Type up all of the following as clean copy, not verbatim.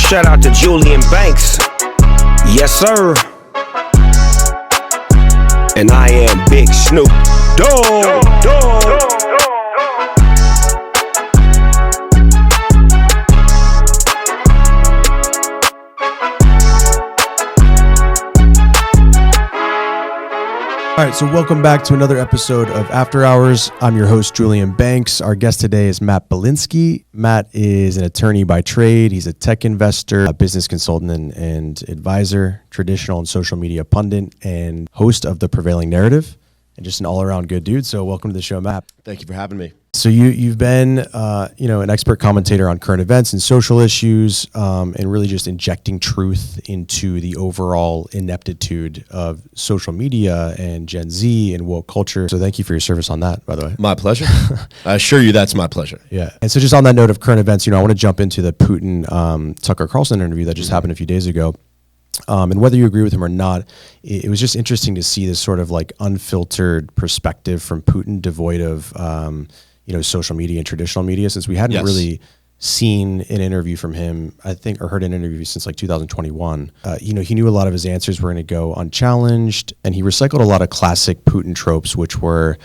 Shout out to Julian Banks. Yes, sir. And I am Big Snoop Dogg. All right, so welcome back to another episode of After Hours. I'm your host, Julian Banks. Our guest today is Matt Bilinsky. Matt is an attorney by trade. He's a tech investor, a business consultant and advisor, traditional and social media pundit, and host of The Prevailing Narrative, and just an all-around good dude. So welcome to the show, Matt. Thank you for having me. So you've been, an expert commentator on current events and social issues, and really just injecting truth into the overall ineptitude of social media and Gen Z and woke culture. So thank you for your service on that, by the way. My pleasure. I assure you that's my pleasure. Yeah. And so just on that note of current events, I want to jump into the Putin Tucker Carlson interview that just happened a few days ago. And whether you agree with him or not, it was just interesting to see this sort of like unfiltered perspective from Putin, devoid of social media and traditional media, since we hadn't really seen an interview from him, I think, or heard an interview since like 2021. He knew a lot of his answers were going to go unchallenged, and he recycled a lot of classic Putin tropes, which were,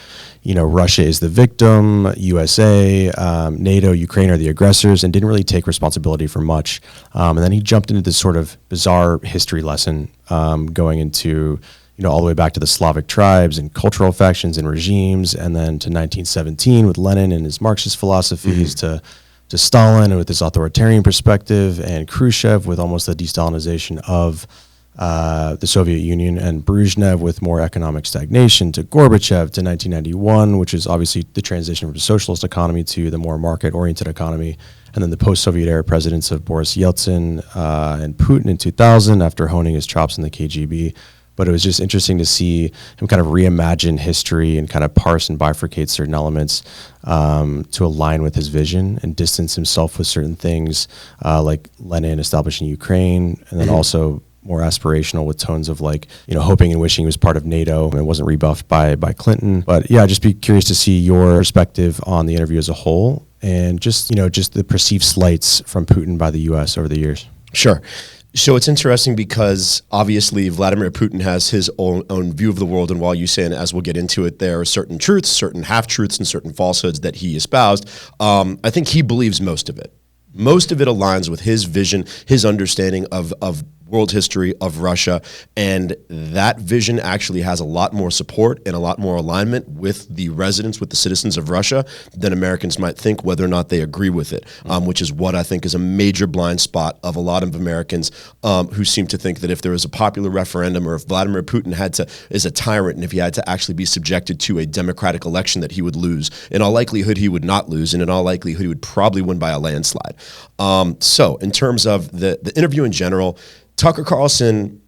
Russia is the victim, USA, NATO, Ukraine are the aggressors, and didn't really take responsibility for much. And then he jumped into this sort of bizarre history lesson, going into all the way back to the Slavic tribes and cultural factions and regimes, and then to 1917 with Lenin and his Marxist philosophies, to Stalin and with his authoritarian perspective, and Khrushchev with almost the de-Stalinization of the Soviet Union, and Brezhnev with more economic stagnation, to Gorbachev, to 1991, which is obviously the transition from the socialist economy to the more market-oriented economy, and then the post-Soviet era presidents of Boris Yeltsin and Putin in 2000 after honing his chops in the KGB. But it was just interesting to see him kind of reimagine history and kind of parse and bifurcate certain elements to align with his vision and distance himself with certain things, like Lenin establishing Ukraine, and then also more aspirational with tones of hoping and wishing he was part of NATO and wasn't rebuffed by Clinton. But yeah, I'd just be curious to see your perspective on the interview as a whole, and just the perceived slights from Putin by the U.S. over the years. Sure. So it's interesting because obviously Vladimir Putin has his own view of the world, and while you say, and as we'll get into it, there are certain truths, certain half-truths, and certain falsehoods that he espoused, I think he believes most of it. Most of it aligns with his vision, his understanding of world history, of Russia, and that vision actually has a lot more support and a lot more alignment with the residents, with the citizens of Russia than Americans might think, whether or not they agree with it, which is what I think is a major blind spot of a lot of Americans who seem to think that if there was a popular referendum, or if Vladimir Putin is a tyrant, and if he had to actually be subjected to a democratic election, that he would lose. In all likelihood, he would not lose, and in all likelihood, he would probably win by a landslide. So in terms of the interview in general, Tucker Carlson,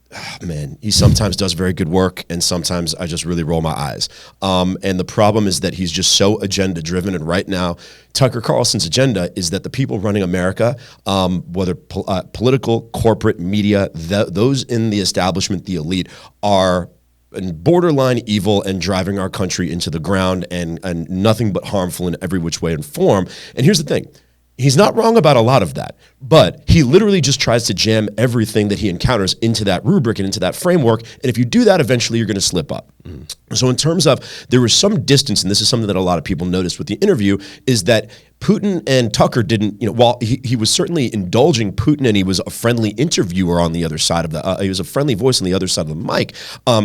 he sometimes does very good work, and sometimes I just really roll my eyes. And the problem is that he's just so agenda-driven, and right now, Tucker Carlson's agenda is that the people running America, whether political, corporate, media, those in the establishment, the elite, are borderline evil and driving our country into the ground, and nothing but harmful in every which way and form. And here's the thing. He's not wrong about a lot of that, but he literally just tries to jam everything that he encounters into that rubric and into that framework. And if you do that, eventually you're going to slip up. So in terms of, there was some distance, and this is something that a lot of people noticed with the interview, is that Putin and Tucker didn't, while he was certainly indulging Putin, and he was a friendly interviewer on the other side of he was a friendly voice on the other side of the mic,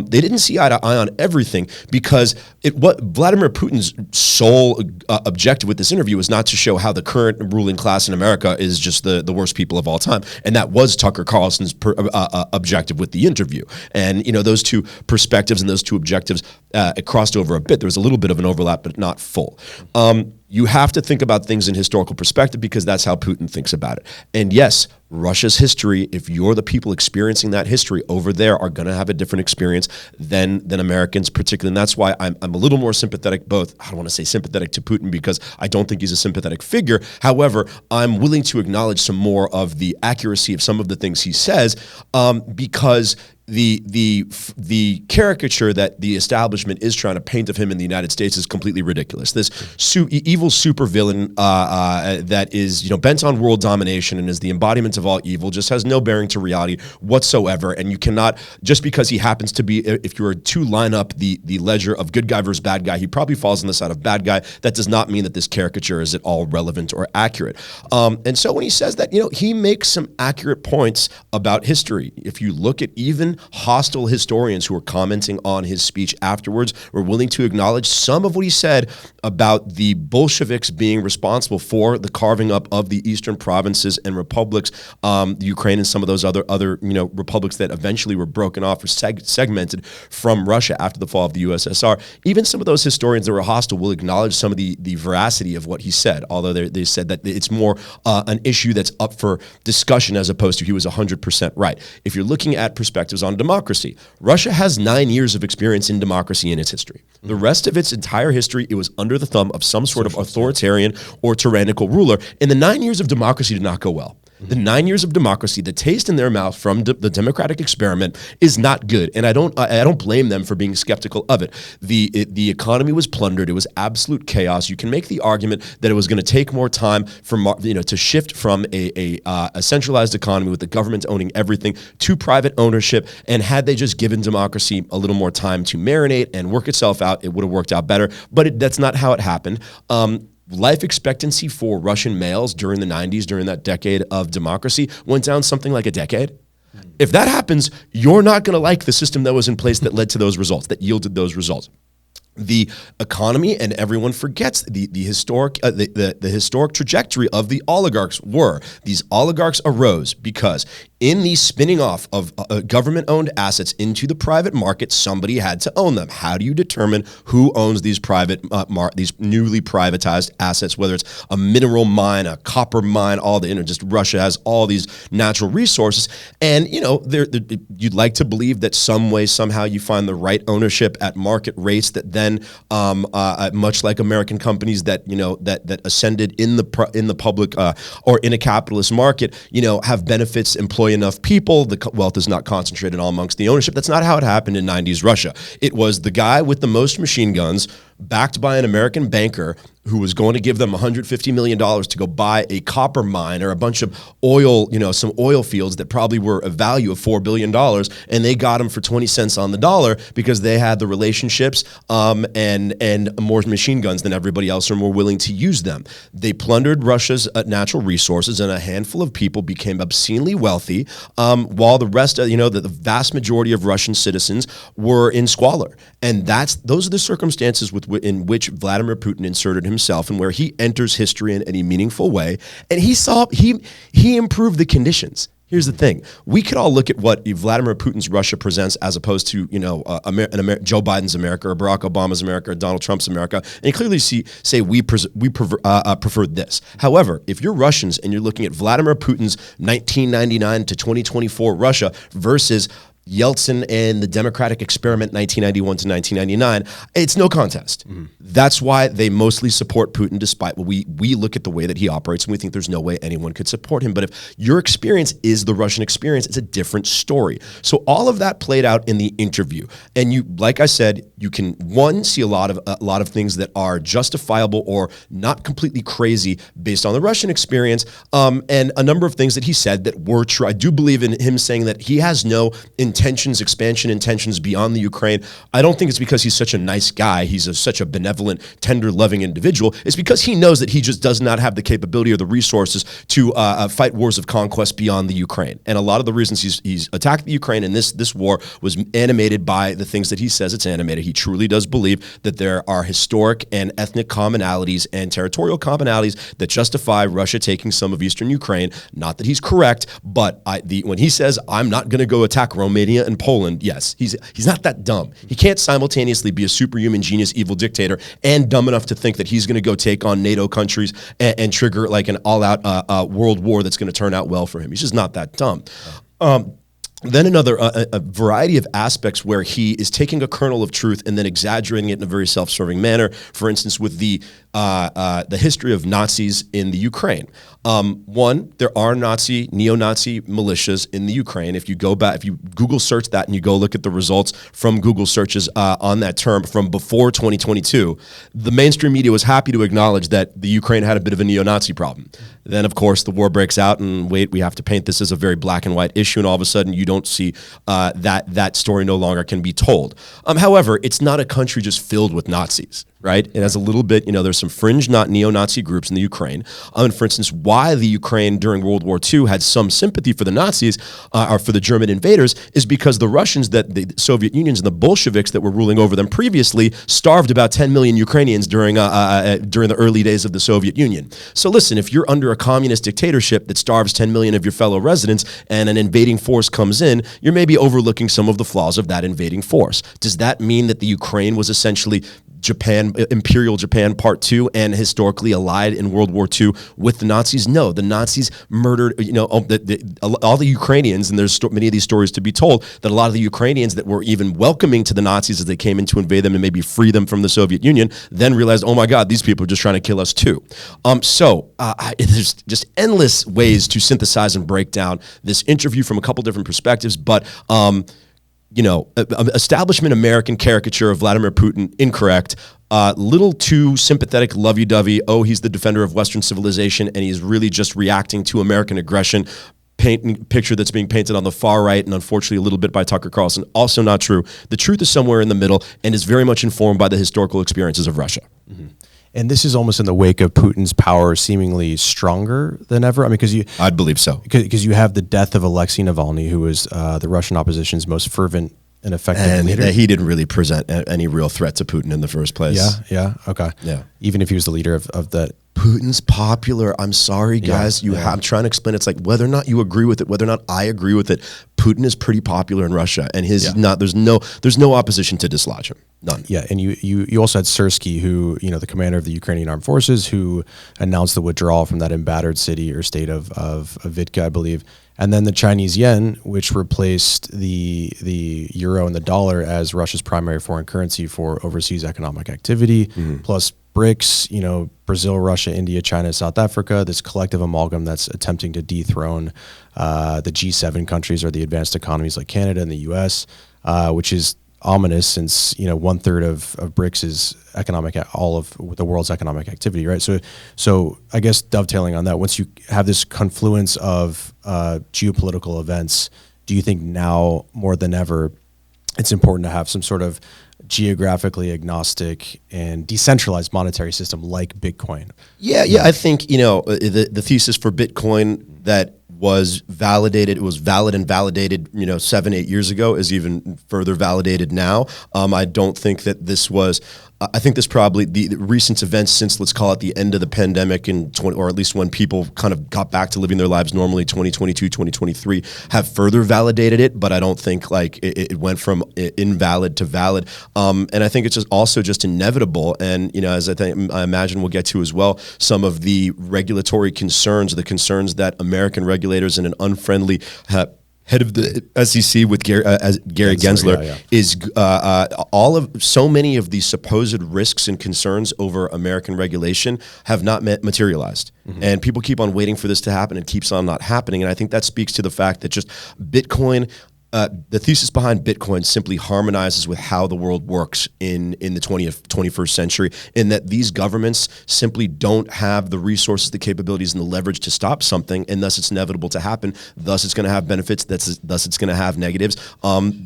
they didn't see eye to eye on everything, because what Vladimir Putin's sole objective with this interview was not to show how the current ruling class in America is just the worst people of all time. And that was Tucker Carlson's objective with the interview. And, those two perspectives and those two objectives crossed over a bit. There was a little bit of an overlap, but not full. You have to think about things in historical perspective, because that's how Putin thinks about it. And yes, Russia's history, if you're the people experiencing that history over there, are going to have a different experience than Americans particularly. And that's why I'm a little more sympathetic, I don't want to say sympathetic to Putin, because I don't think he's a sympathetic figure. However, I'm willing to acknowledge some more of the accuracy of some of the things he says, because the caricature that the establishment is trying to paint of him in the United States is completely ridiculous. This evil supervillain that is bent on world domination and is the embodiment of all evil just has no bearing to reality whatsoever. And you cannot, just because he happens to be, if you were to line up the ledger of good guy versus bad guy, he probably falls on the side of bad guy. That does not mean that this caricature is at all relevant or accurate. And so when he says that, he makes some accurate points about history. If you look at even hostile historians who were commenting on his speech afterwards, were willing to acknowledge some of what he said about the Bolsheviks being responsible for the carving up of the eastern provinces and republics, the Ukraine and some of those other republics that eventually were broken off or segmented from Russia after the fall of the USSR. Even some of those historians that were hostile will acknowledge some of the veracity of what he said, although they said that it's more an issue that's up for discussion as opposed to he was 100% right. If you're looking at perspectives on democracy, Russia has 9 years of experience in democracy in its history. The rest of its entire history, it was under the thumb of some sort of authoritarian or tyrannical ruler, and the 9 years of democracy did not go well. The 9 years of democracy, the taste in their mouth from the democratic experiment is not good, and I don't blame them for being skeptical of it. The economy was plundered; it was absolute chaos. You can make the argument that it was going to take more time for to shift from a centralized economy with the government owning everything to private ownership, and had they just given democracy a little more time to marinate and work itself out, it would have worked out better. But that's not how it happened. Life expectancy for Russian males during the 90s, during that decade of democracy, went down something like a decade. If that happens, you're not going to like the system that was in place that led to those results, that yielded those results. The economy, and everyone forgets the historic trajectory of the oligarchs were. These oligarchs arose because in the spinning off of government-owned assets into the private market, somebody had to own them. How do you determine who owns these these newly privatized assets, whether it's a mineral mine, a copper mine, just Russia has all these natural resources. And, you'd like to believe that some way, somehow you find the right ownership at market rates that then, much like American companies that ascended in the public or in a capitalist market, have benefits, employ enough people, the wealth is not concentrated all amongst the ownership. That's not how it happened in 90s Russia. It was the guy with the most machine guns, backed by an American banker who was going to give them $150 million to go buy a copper mine or a bunch of oil, some oil fields that probably were a value of $4 billion. And they got them for 20 cents on the dollar because they had the relationships and more machine guns than everybody else, are more willing to use them. They plundered Russia's natural resources, and a handful of people became obscenely wealthy, while the rest of, the vast majority of Russian citizens were in squalor. And those are the circumstances in which Vladimir Putin inserted himself, and where he enters history in any meaningful way. And he improved the conditions. Here's the thing. We could all look at what Vladimir Putin's Russia presents as opposed to, Joe Biden's America or Barack Obama's America or Donald Trump's America, and clearly say we prefer this. However, if you're Russians and you're looking at Vladimir Putin's 1999 to 2024 Russia versus Yeltsin and the democratic experiment 1991 to 1999, it's no contest. Mm-hmm. That's why they mostly support Putin, despite what we look at the way that he operates and we think there's no way anyone could support him. But if your experience is the Russian experience, it's a different story. So all of that played out in the interview. And you, like I said, you can, see a lot of things that are justifiable or not completely crazy based on the Russian experience, and a number of things that he said that were true. I do believe in him saying that he has no expansion intentions beyond the Ukraine. I don't think it's because he's such a nice guy. He's such a benevolent, tender, loving individual. It's because he knows that he just does not have the capability or the resources to fight wars of conquest beyond the Ukraine. And a lot of the reasons he's attacked the Ukraine in this war was animated by the things that he says it's animated. He truly does believe that there are historic and ethnic commonalities and territorial commonalities that justify Russia taking some of eastern Ukraine. Not that he's correct, but when he says, I'm not going to go attack Romania and Poland, yes, he's not that dumb. He can't simultaneously be a superhuman genius evil dictator and dumb enough to think that he's going to go take on NATO countries and trigger like an all-out world war that's going to turn out well for him. He's just not that dumb. Then a variety of aspects where he is taking a kernel of truth and then exaggerating it in a very self-serving manner. For instance, with the the history of Nazis in the Ukraine. One, there are neo-Nazi militias in the Ukraine. If you go back, if you Google search that and you go look at the results from Google searches on that term from before 2022, the mainstream media was happy to acknowledge that the Ukraine had a bit of a neo-Nazi problem. Then, of course, the war breaks out, and wait, we have to paint this as a very black and white issue, and all of a sudden you don't see that story no longer can be told. However, it's not a country just filled with Nazis, right? It has a little bit, there's some fringe neo-Nazi groups in the Ukraine. And for instance, why the Ukraine during World War II had some sympathy for the Nazis or for the German invaders is because the Russians, that the Soviet Unions and the Bolsheviks that were ruling over them previously starved about 10 million Ukrainians during the early days of the Soviet Union. So listen, if you're under a communist dictatorship that starves 10 million of your fellow residents and an invading force comes in, you're maybe overlooking some of the flaws of that invading force. Does that mean that the Ukraine was essentially Imperial Japan Part 2 and historically allied in World War II with the Nazis? No, the Nazis murdered, all the Ukrainians, and there's many of these stories to be told, that a lot of the Ukrainians that were even welcoming to the Nazis as they came in to invade them and maybe free them from the Soviet Union, then realized, oh my God, these people are just trying to kill us too. There's just endless ways to synthesize and break down this interview from a couple different perspectives, but establishment American caricature of Vladimir Putin, incorrect. Little too sympathetic, lovey-dovey. Oh, he's the defender of Western civilization, and he's really just reacting to American aggression. Picture that's being painted on the far right, and unfortunately a little bit by Tucker Carlson. Also not true. The truth is somewhere in the middle, and is very much informed by the historical experiences of Russia. Mm-hmm. And this is almost in the wake of Putin's power seemingly stronger than ever. I mean, I'd believe so. Because you have the death of Alexei Navalny, who was the Russian opposition's most fervent and effective leader. And he didn't really present any real threat to Putin in the first place. Yeah, okay. Yeah. Even if he was the leader of that. Putin's popular. I'm sorry, guys. I'm trying to explain. It's like whether or not you agree with it, whether or not I agree with it. Putin is pretty popular in Russia, and there's no opposition to dislodge him. None. Yeah, and you also had Syrskyi, who the commander of the Ukrainian armed forces, who announced the withdrawal from that embattled city or state of Vitka, I believe. And then the Chinese yen, which replaced the euro and the dollar as Russia's primary foreign currency for overseas economic activity, plus BRICS, Brazil, Russia, India, China, South Africa, this collective amalgam that's attempting to dethrone the G7 countries or the advanced economies like Canada and the US, which is ominous since 1/3 of BRICS is all of the world's economic activity, right? So I guess dovetailing on that, once you have this confluence of geopolitical events, do you think now more than ever it's important to have some sort of geographically agnostic and decentralized monetary system like Bitcoin? Yeah. I think the thesis for Bitcoin that was validated, it was valid and validated 7-8 years ago, is even further validated now. I don't think that this was I think this probably the recent events since, let's call it, the end of the pandemic or at least when people kind of got back to living their lives normally, 2022, 2023, have further validated it. But I don't think like it went from invalid to valid. And I think it's just also just inevitable. And as I imagine we'll get to as well, some of the regulatory concerns, the concerns that American regulators in an unfriendly head of the SEC with Gary Gensler is so many of the supposed risks and concerns over American regulation have not materialized. Mm-hmm. And people keep on waiting for this to happen. It keeps on not happening. And I think that speaks to the fact that just Bitcoin, the thesis behind Bitcoin simply harmonizes with how the world works in the 21st century, in that these governments simply don't have the resources, the capabilities, and the leverage to stop something, and thus it's inevitable to happen. Thus it's going to have benefits, thus it's going to have negatives.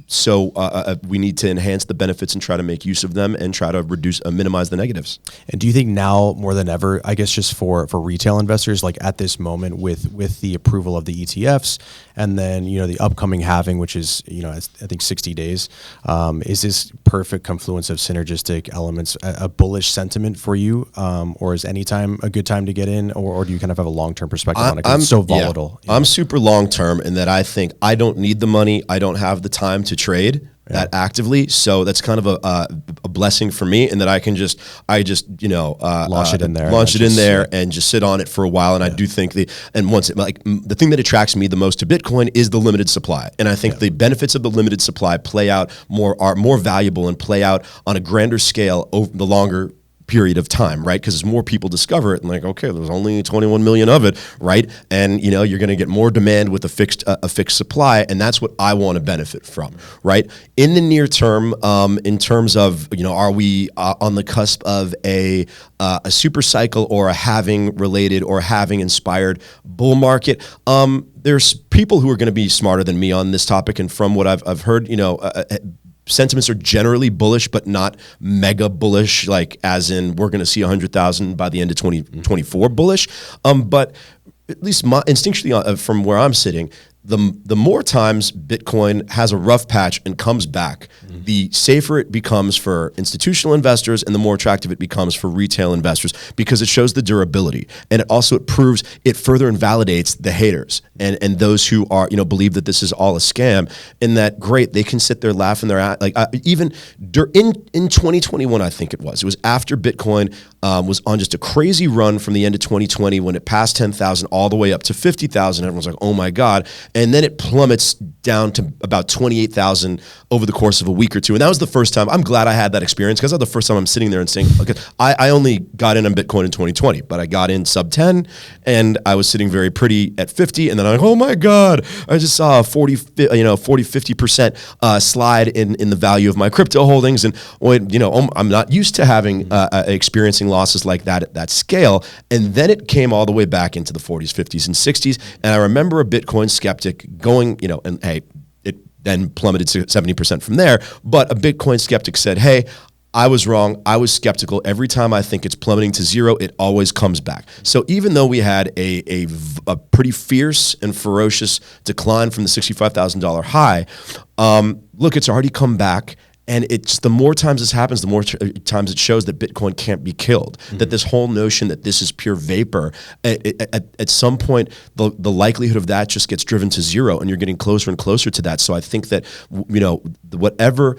So we need to enhance the benefits and try to make use of them and try to minimize the negatives. And do you think now more than ever, I guess just for retail investors, like at this moment with the approval of the ETFs and then, the upcoming halving, which is, I think 60 days, is this perfect confluence of synergistic elements a bullish sentiment for you? Or is any time a good time to get in, or do you kind of have a long-term perspective on it? 'Cause it's so volatile. Yeah. I'm super long-term in that I think I don't need the money. I don't have the time to trade that actively. So that's kind of a blessing for me, in that I just launch it in there and just sit on it for a while. And I do think the thing that attracts me the most to Bitcoin is the limited supply. And I think the benefits of the limited supply are more valuable and play out on a grander scale over the longer period of time, right? Because as more people discover it, and like, okay, there's only 21 million of it, right? And you're going to get more demand with a fixed supply, and that's what I want to benefit from, right? In the near term, in terms of are we on the cusp of a super cycle or a halving related or halving inspired bull market? There's people who are going to be smarter than me on this topic, and from what I've heard, sentiments are generally bullish, but not mega bullish, like as in we're going to see 100,000 by the end of 2024 bullish. But at least instinctually from where I'm sitting, the more times Bitcoin has a rough patch and comes back, the safer it becomes for institutional investors and the more attractive it becomes for retail investors, because it shows the durability. And it further invalidates the haters and those who are, believe that this is all a scam, and that great, they can sit there laughing their ass. Like even in 2021, I think it was after Bitcoin was on just a crazy run from the end of 2020 when it passed 10,000 all the way up to 50,000. Everyone's like, oh my God. And then it plummets down to about 28,000 over the course of a week or two. And that was the first time. I'm glad I had that experience, because that's the first time I'm sitting there and saying, okay, I only got in on Bitcoin in 2020, but I got in sub 10 and I was sitting very pretty at 50. And then I'm like, oh my God, I just saw a 50% slide in the value of my crypto holdings. And I'm not used to having experiencing losses like that at that scale. And then it came all the way back into the 40s, 50s, and 60s. And I remember a Bitcoin skeptic going, and hey, it then plummeted to 70% from there. But a Bitcoin skeptic said, hey, I was wrong. I was skeptical. Every time I think it's plummeting to zero, it always comes back. So even though we had a pretty fierce and ferocious decline from the $65,000 high, look, it's already come back. And it's the more times this happens, the more times it shows that Bitcoin can't be killed. That this whole notion that this is pure vapor, at some point, the likelihood of that just gets driven to zero, and you're getting closer and closer to that. So I think that whatever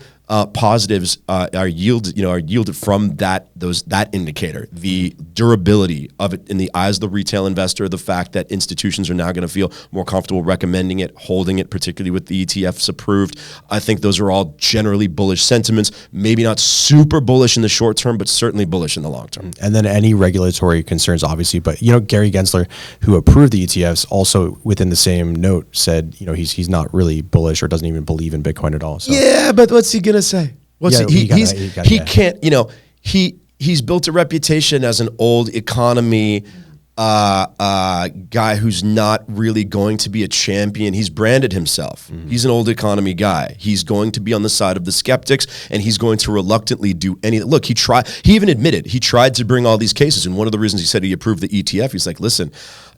positives are yielded from that indicator, the durability of it in the eyes of the retail investor, the fact that institutions are now going to feel more comfortable recommending it, holding it, particularly with the ETFs approved. I think those are all generally bullish sentiments. Maybe not super bullish in the short term, but certainly bullish in the long term. And then any regulatory concerns, obviously. But Gary Gensler, who approved the ETFs, also within the same note said, he's not really bullish or doesn't even believe in Bitcoin at all. So. Yeah, but what's he gonna say? He's built a reputation as an old economy guy who's not really going to be a champion. He's branded himself. He's an old economy guy. He's going to be on the side of the skeptics, and he's going to reluctantly do anything. Look, he even admitted he tried to bring all these cases, and one of the reasons he said he approved the ETF, he's like, listen,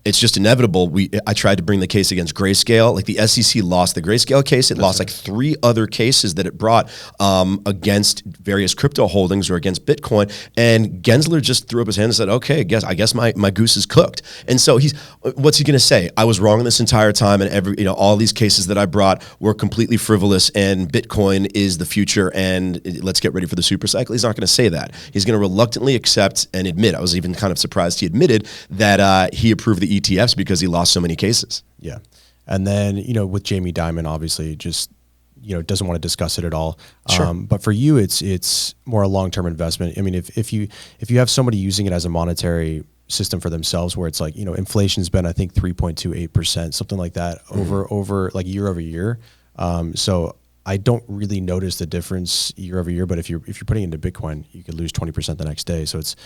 it's just inevitable. I tried to bring the case against Grayscale. Like the SEC lost the Grayscale case. It lost like 3 other cases that it brought against various crypto holdings or against Bitcoin. And Gensler just threw up his hand and said, okay, I guess my goose is cooked. And so what's he going to say? I was wrong this entire time, and all these cases that I brought were completely frivolous, and Bitcoin is the future, and let's get ready for the super cycle. He's not going to say that. He's going to reluctantly accept and admit. I was even kind of surprised he admitted that he approved the ETFs because he lost so many cases. Yeah. And then, with Jamie Dimon, obviously just, doesn't want to discuss it at all. Sure. But for you, it's more a long-term investment. I mean, if you have somebody using it as a monetary system for themselves, where it's like, inflation's been, I think 3.28%, something like that over like year over year. So I don't really notice the difference year over year, but if you're putting it into Bitcoin, you could lose 20% the next day. So it's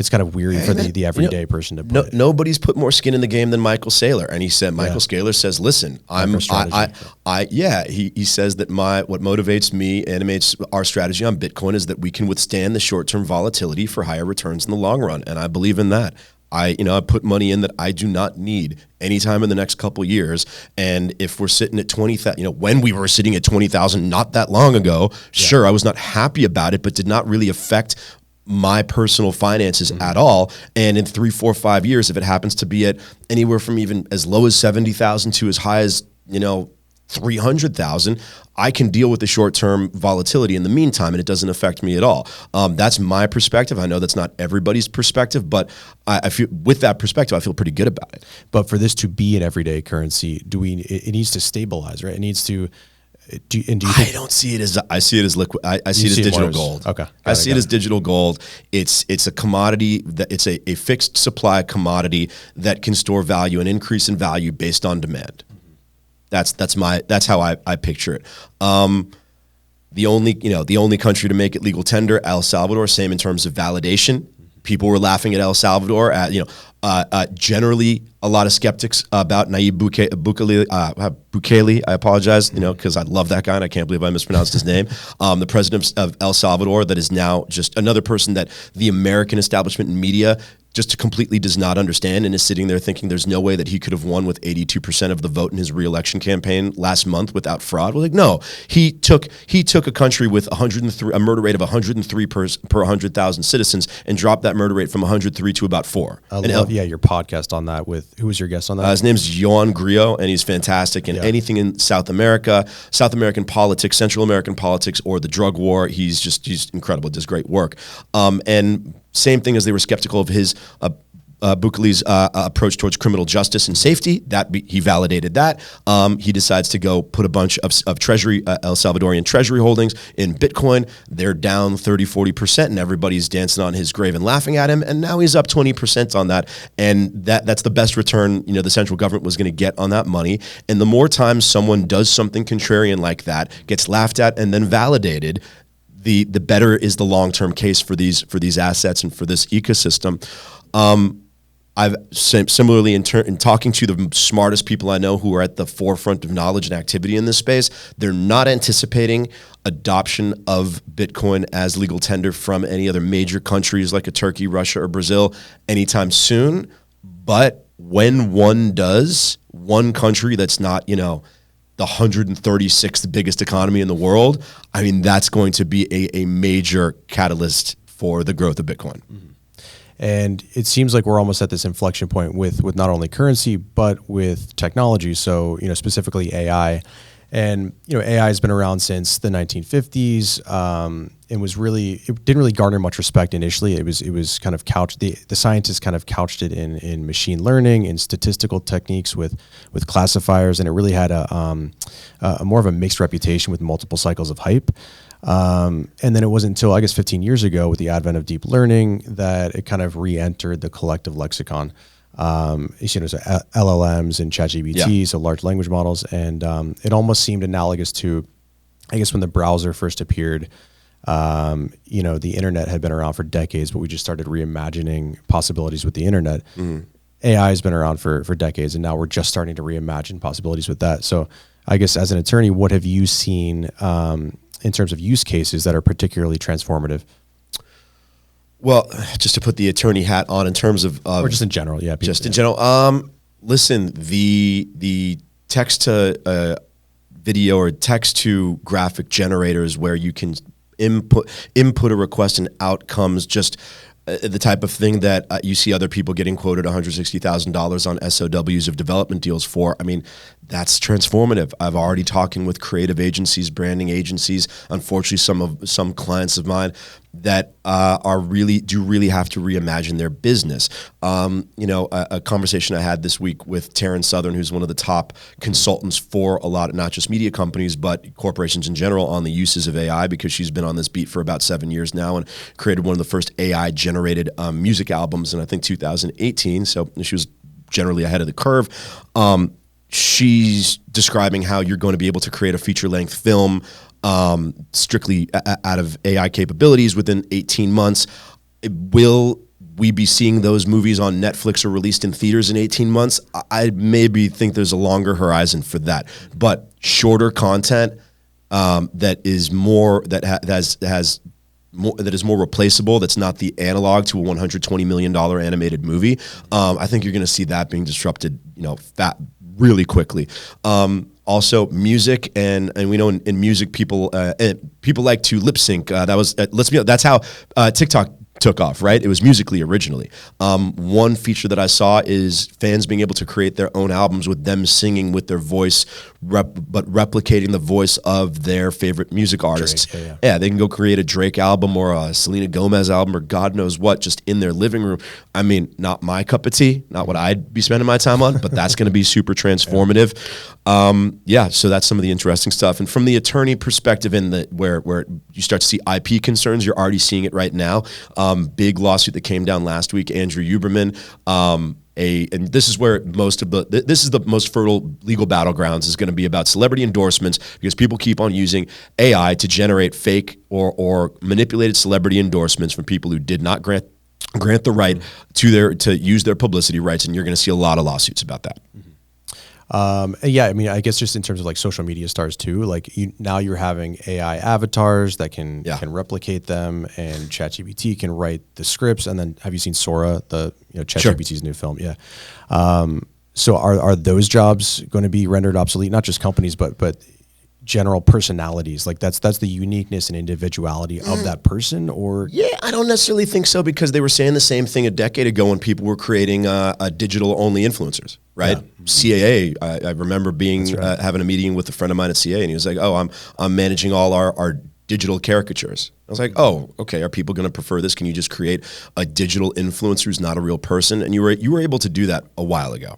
kind of weird for the everyday person to put it. Nobody's put more skin in the game than Michael Saylor. And he said, Michael Saylor says, listen, he says that what motivates me, animates our strategy on Bitcoin is that we can withstand the short-term volatility for higher returns in the long run. And I believe in that. I put money in that I do not need anytime in the next couple of years. And if we're sitting at 20,000, when we were sitting at 20,000 not that long ago, sure, I was not happy about it, but did not really affect my personal finances at all. And in 3, 4, 5 years, if it happens to be at anywhere from even as low as 70,000 to as high as, 300,000, I can deal with the short-term volatility in the meantime, and it doesn't affect me at all. That's my perspective. I know that's not everybody's perspective, but I feel with that perspective, I feel pretty good about it. But for this to be an everyday currency, it needs to stabilize, right? It needs to, Do you I think don't see it as I see it as liquid. I see it as see it digital more as- gold. okay. I see it as digital gold. It's a commodity that it's a fixed supply commodity that can store value and increase in value based on demand. That's how I picture it. The only country to make it legal tender, El Salvador. Same in terms of validation. People were laughing at El Salvador. Generally, a lot of skeptics about Nayib Bukele. I apologize, because I love that guy and I can't believe I mispronounced his name. The president of El Salvador, that is now just another person that the American establishment and media just completely does not understand and is sitting there thinking there's no way that he could have won with 82% of the vote in his re-election campaign last month without fraud. We're like, no, he took a country with a murder rate of 103 per 100,000 citizens and dropped that murder rate from 103 to about 4. I love your podcast on that with who was your guest on that? His name's Joan Grillo, and he's fantastic. And anything in South America, South American politics, Central American politics, or the drug war, he's incredible. Does great work. And same thing as they were skeptical of his Bukele's approach towards criminal justice and safety. He validated that. He decides to go put a bunch of treasury, El Salvadorian treasury holdings in Bitcoin. They're down 30-40%, and everybody's dancing on his grave and laughing at him. And now he's up 20% on that. And that's the best return the central government was going to get on that money. And the more times someone does something contrarian like that, gets laughed at and then validated, the better is the long-term case for these assets and for this ecosystem. I've similarly in talking to the smartest people I know who are at the forefront of knowledge and activity in this space, they're not anticipating adoption of Bitcoin as legal tender from any other major countries like a Turkey, Russia, or Brazil anytime soon. But when one does, one country that's not, the 136th biggest economy in the world, I mean, that's going to be a major catalyst for the growth of Bitcoin. Mm-hmm. And it seems like we're almost at this inflection point with not only currency, but with technology. So, specifically AI. And, AI has been around since the 1950s. It didn't really garner much respect initially. It was kind of couched, the scientists kind of couched it in machine learning and statistical techniques with classifiers. And it really had a more of a mixed reputation with multiple cycles of hype. And then it wasn't until, I guess, 15 years ago with the advent of deep learning that it kind of re-entered the collective lexicon. So LLMs and ChatGPT, so large language models. And it almost seemed analogous to, I guess, when the browser first appeared. The internet had been around for decades, but we just started reimagining possibilities with the internet. AI has been around for decades, and now we're just starting to reimagine possibilities with that. So I guess as an attorney, what have you seen in terms of use cases that are particularly transformative? Well, just to put the attorney hat on in terms of or just in general, yeah. Just in general. Listen, the text to video or text to graphic generators where you can input a request and outcomes, just the type of thing that you see other people getting quoted $160,000 on SOWs of development deals for. I mean, that's transformative. I've already talking with creative agencies, branding agencies. Unfortunately, some clients of mine that really have to reimagine their business. A conversation I had this week with Taryn Southern, who's one of the top consultants for a lot of not just media companies, but corporations in general on the uses of AI, because she's been on this beat for about 7 years now and created one of the first AI generated music albums in, I think, 2018. So she was generally ahead of the curve. She's describing how you're going to be able to create a feature-length film strictly out of AI capabilities within 18 months. Will we be seeing those movies on Netflix or released in theaters in 18 months? I maybe think there's a longer horizon for that. But shorter content that is more that is more replaceable, that's not the analog to a $120 million animated movie. I think you're going to see that being disrupted, really quickly. Also, music, and we know in music people like to lip sync. That's how TikTok took off, right? It was Musically originally. One feature that I saw is fans being able to create their own albums with them singing with their voice, but replicating the voice of their favorite music artists. Drake, yeah, they can go create a Drake album or a Selena Gomez album or God knows what just in their living room. I mean, not my cup of tea, not what I'd be spending my time on, but that's going to be super transformative. So that's some of the interesting stuff. And from the attorney perspective, where you start to see IP concerns, you're already seeing it right now. Big lawsuit that came down last week, Andrew Huberman. And this is where this is the most fertile legal battlegrounds is going to be about celebrity endorsements, because people keep on using AI to generate fake or manipulated celebrity endorsements from people who did not grant the right to use their publicity rights, and you're going to see a lot of lawsuits about that. I mean, I guess just in terms of like social media stars too, like now you're having AI avatars that can replicate them, and ChatGPT can write the scripts. And then have you seen Sora, the ChatGPT's new film? Yeah. So are those jobs going to be rendered obsolete? Not just companies, but general personalities, like that's the uniqueness and individuality of that person? Or I don't necessarily think so, because they were saying the same thing a decade ago when people were creating a digital only influencers, right? CAA, I remember having a meeting with a friend of mine at CAA, and he was like, "Oh, I'm managing all our digital caricatures." I was like, "Oh, okay. Are people going to prefer this? Can you just create a digital influencer who's not a real person?" And you were able to do that a while ago.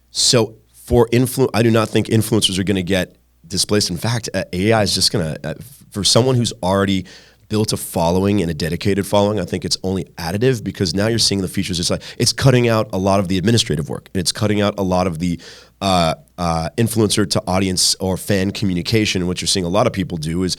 So for I do not think influencers are going to get displaced. In fact, AI is just going to, for someone who's already built a following and a dedicated following, I think it's only additive, because now you're seeing the features. It's cutting out a lot of the administrative work, and it's cutting out a lot of the influencer to audience or fan communication. And what you're seeing a lot of people do is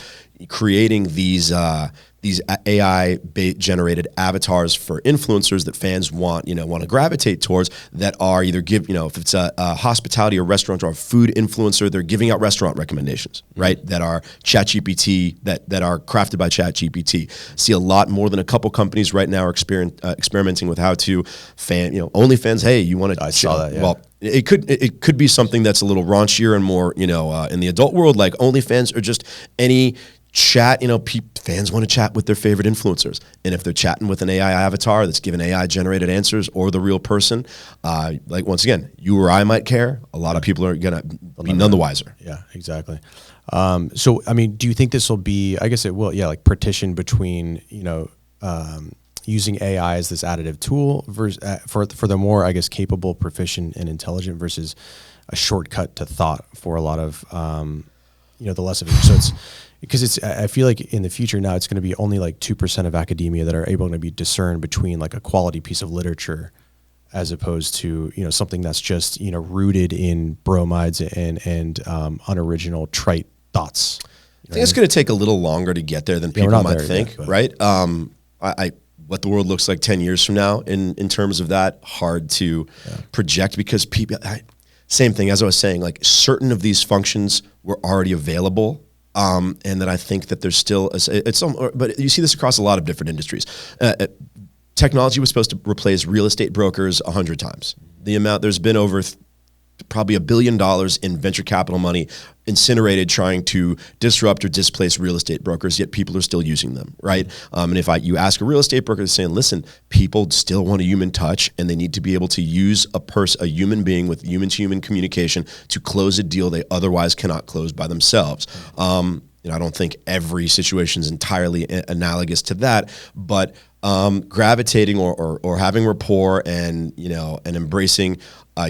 creating these AI generated avatars for influencers that fans want to gravitate towards, that are either if it's a hospitality or restaurant or a food influencer, they're giving out restaurant recommendations, right? That are ChatGPT, that are crafted by ChatGPT. See a lot more than a couple companies right now are experimenting with how to OnlyFans. Hey, you want to? I saw that. Yeah. Well, it could be something that's a little raunchier and more in the adult world, like OnlyFans, or just any chat. Fans want to chat with their favorite influencers, and if they're chatting with an AI avatar that's giving AI generated answers, or the real person, like once again, you or I might care. A lot of people are gonna be none the wiser. Yeah, exactly. So I mean, do you think this will be? I guess it will. Yeah, like partition between using AI as this additive tool versus for the more, I guess, capable, proficient, and intelligent, versus a shortcut to thought for a lot of the less of it. So it's because I feel like in the future now it's going to be only like 2% of academia that are able to be discern between like a quality piece of literature as opposed to something that's just rooted in bromides and unoriginal trite thoughts. I think it's going to take a little longer to get there than people might think, right? What the world looks like 10 years from now in terms of that, hard to project, because people, same thing as I was saying, like certain of these functions were already available. And that I think that there's still, but you see this across a lot of different industries. Technology was supposed to replace real estate brokers 100 times. The amount, there's been over probably $1 billion in venture capital money incinerated trying to disrupt or displace real estate brokers, yet people are still using them, right? And if you ask a real estate broker, they're saying, listen, people still want a human touch, and they need to be able to use a human being with human-to-human communication to close a deal they otherwise cannot close by themselves. I don't think every situation is entirely analogous to that, but gravitating or having rapport and embracing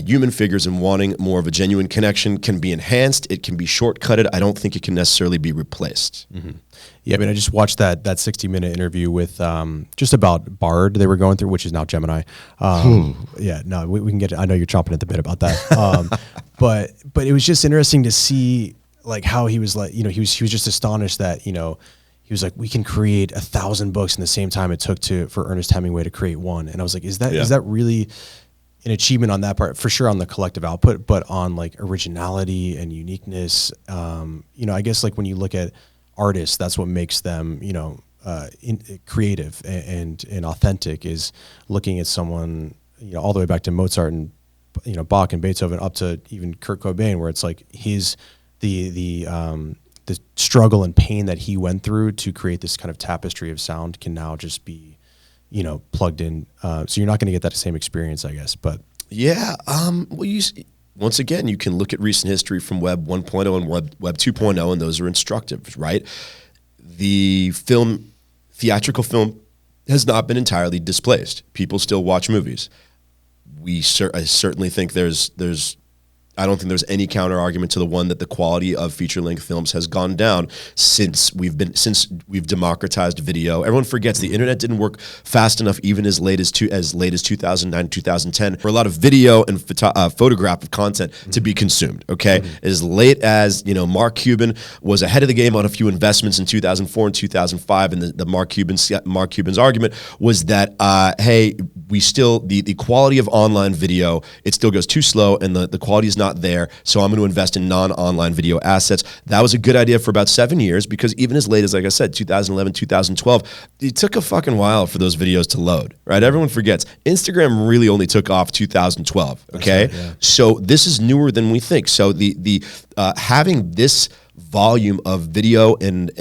human figures and wanting more of a genuine connection can be enhanced. It can be shortcutted. I don't think it can necessarily be replaced. Mm-hmm. Yeah, I mean, I just watched that 60-minute interview with just about Bard they were going through, which is now Gemini. Yeah, no, we can get it. I know you're chomping at the bit about that. But it was just interesting to see like how he was like, he was just astonished that, he was like, we can create 1,000 books in the same time it took for Ernest Hemingway to create one. And I was like, is that really an achievement on that part? For sure on the collective output, but on like originality and uniqueness. I guess like when you look at artists, that's what makes them, creative and authentic, is looking at someone, all the way back to Mozart and, Bach and Beethoven up to even Kurt Cobain, where it's like the the struggle and pain that he went through to create this kind of tapestry of sound can now just be, plugged in. So you're not going to get that same experience, I guess. But yeah, once again, you can look at recent history from Web 1.0 and Web 2.0, and those are instructive, right? The theatrical film has not been entirely displaced. People still watch movies. I certainly think I don't think there's any counter argument to the one that the quality of feature-length films has gone down since we've democratized video. Everyone forgets the internet didn't work fast enough, even as late as 2009, 2010, for a lot of video and photographic content to be consumed. Okay, as late as Mark Cuban was ahead of the game on a few investments in 2004 and 2005, and the Mark Cuban's argument was that hey, the quality of online video, it still goes too slow, and the quality is not there, so I'm going to invest in non-online video assets. That was a good idea for about 7 years, because even as late as, like I said, 2011, 2012, it took a fucking while for those videos to load, right? Everyone forgets. Instagram really only took off 2012, okay? Right, yeah. So this is newer than we think. So the having this volume of video and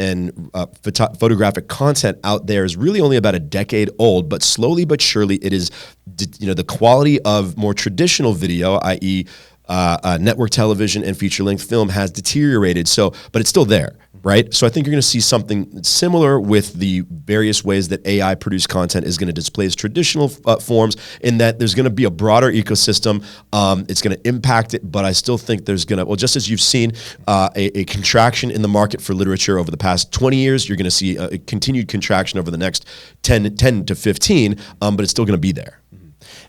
photographic content out there is really only about a decade old, but slowly but surely it is, the quality of more traditional video, i.e., network television and feature-length film has deteriorated. But it's still there, right? So I think you're going to see something similar with the various ways that AI-produced content is going to displace traditional forms, in that there's going to be a broader ecosystem. It's going to impact it, but I still think there's going to, just as you've seen a contraction in the market for literature over the past 20 years, you're going to see a continued contraction over the next 10 to 15, but it's still going to be there.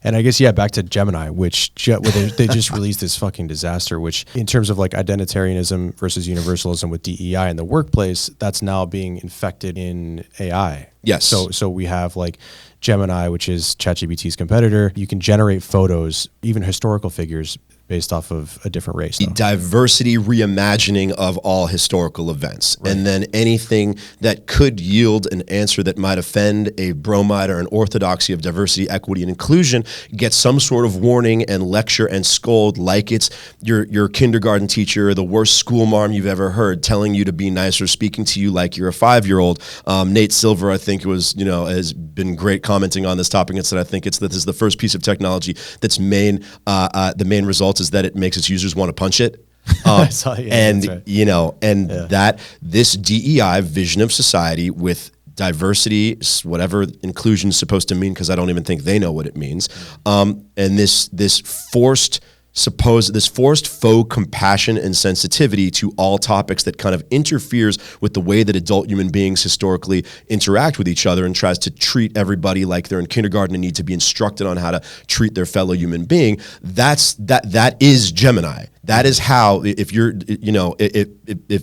And I guess, back to Gemini, which they just released this fucking disaster, which in terms of like identitarianism versus universalism with DEI in the workplace, that's now being infected in AI. Yes. So we have like Gemini, which is ChatGPT's competitor. You can generate photos, even historical figures, based off of a different race. The diversity reimagining of all historical events. Right. And then anything that could yield an answer that might offend a bromide or an orthodoxy of diversity, equity, and inclusion gets some sort of warning and lecture and scold, like it's your kindergarten teacher or the worst school marm you've ever heard telling you to be nicer, speaking to you like you're a 5-year-old. Nate Silver, I think, has been great commenting on this topic, and said, I think this is the first piece of technology that's the main result is that it makes its users want to punch it. This DEI vision of society with diversity, whatever inclusion is supposed to mean, because I don't even think they know what it means, and this forced faux compassion and sensitivity to all topics that kind of interferes with the way that adult human beings historically interact with each other, and tries to treat everybody like they're in kindergarten and need to be instructed on how to treat their fellow human being. That is Gemini. That is how, if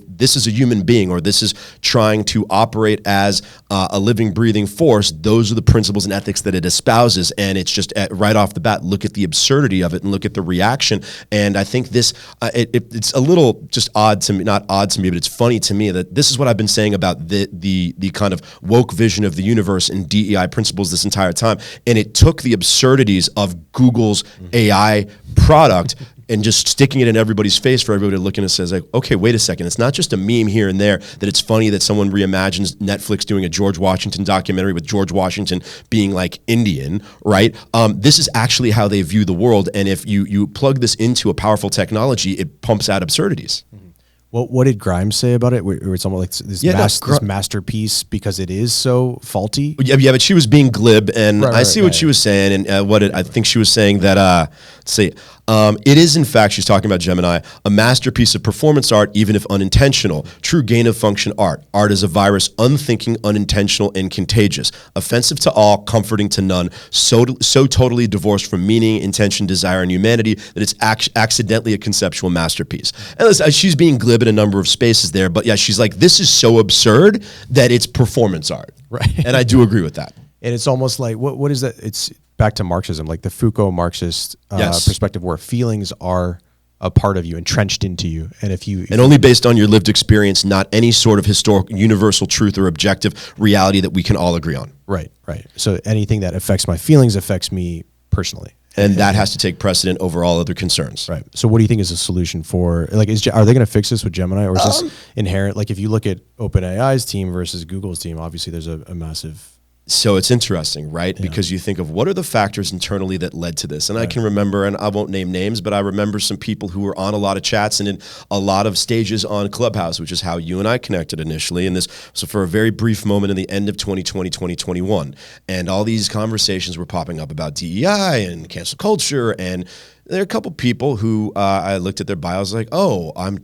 this is a human being, or this is trying to operate as a living, breathing force, those are the principles and ethics that it espouses. And it's just right off the bat, look at the absurdity of it and look at the reaction. And I think this, it's a little just odd to me, not odd to me, but it's funny to me that this is what I've been saying about the kind of woke vision of the universe and DEI principles this entire time. And it took the absurdities of Google's AI product and just sticking it in everybody's face for everybody to look and says, like, okay, wait a second. It's not just a meme here and there that it's funny that someone reimagines Netflix doing a George Washington documentary with George Washington being like Indian, right? This is actually how they view the world. And if you plug this into a powerful technology, it pumps out absurdities. Mm-hmm. Well, what did Grimes say about it? Where it's almost like this masterpiece because it is so faulty? Yeah, but she was being glib, and I see what she was saying. And I think she was saying that, let's see, it is, in fact, she's talking about Gemini, a masterpiece of performance art, even if unintentional. True gain-of-function art. Art is a virus, unthinking, unintentional, and contagious. Offensive to all, comforting to none. So totally divorced from meaning, intention, desire, and humanity that it's accidentally a conceptual masterpiece. And listen, she's being glib in a number of spaces there, but yeah, she's like, this is so absurd that it's performance art. Right. And I do agree with that. And it's almost like, what is that? It's back to Marxism, like the Foucault Marxist perspective, where feelings are a part of you, entrenched into you. And only based on your lived experience, not any sort of historical, universal truth or objective reality that we can all agree on. Right. So anything that affects my feelings affects me personally. And that has to take precedent over all other concerns. Right. So what do you think is the solution for, like, are they going to fix this with Gemini, or is this inherent? Like, if you look at OpenAI's team versus Google's team, obviously there's a massive. So it's interesting, right? Because you think of what are the factors internally that led to this. And I can remember, and I won't name names, but I remember some people who were on a lot of chats and in a lot of stages on Clubhouse, which is how you and I connected initially. And this was for a very brief moment in the end of 2020, 2021. And all these conversations were popping up about DEI and cancel culture, and there are a couple people who I looked at their bios like, oh, I'm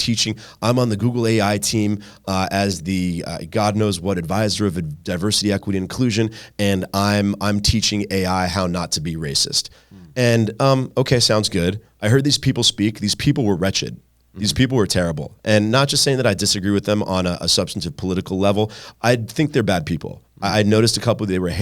on the Google AI team as the God knows what advisor of diversity, equity, and inclusion, and I'm teaching AI how not to be racist. And okay, sounds good. I heard these people speak. These people were wretched. These people were terrible. And not just saying that I disagree with them on a substantive political level. I think they're bad people. I noticed a couple. They were